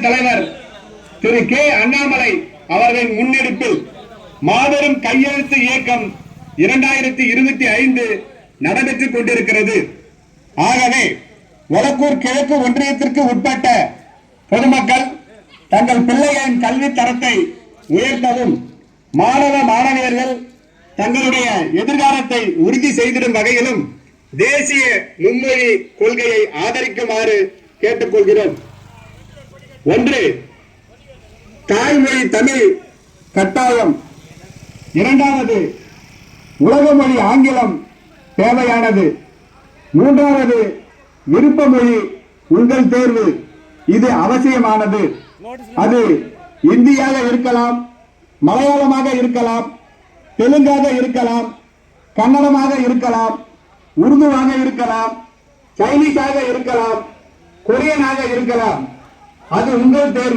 தலைவர் திரு கே அண்ணாமலை அவர்களின் முன்னெடுப்பில் மாபெரும் கையெழுத்து இயக்கம் 2025 நடைபெற்றுக் கொண்டிருக்கிறது. ஆகவே ஒலக்கூர் கிழக்கு ஒன்றியத்திற்கு உட்பட்ட பொதுமக்கள் தங்கள் பிள்ளைகளின் கல்வி தரத்தை உயர்த்தவும் மாணவ மாணவியர்கள் தங்களுடைய எதிர்காலத்தை உறுதி செய்திடும் வகையிலும் தேசிய மும்மொழி கொள்கையை ஆதரிக்குமாறு கேட்டுக்கொள்கிறோம். 1. தாய்மொழி தமிழ் கட்டாயம். 2. உலக மொழி ஆங்கிலம் தேவையானது. 3. விருப்ப மொழி உங்கள் தேர்வு, இது அவசியமானது. அது இந்தியாக இருக்கலாம், மலையாளமாக இருக்கலாம், தெலுங்காக இருக்கலாம், கன்னடமாக இருக்கலாம், உருதுவாக இருக்கலாம், சைனீஸாக இருக்கலாம், கொரியனாக இருக்கலாம். அது உங்கள் தேர்வு.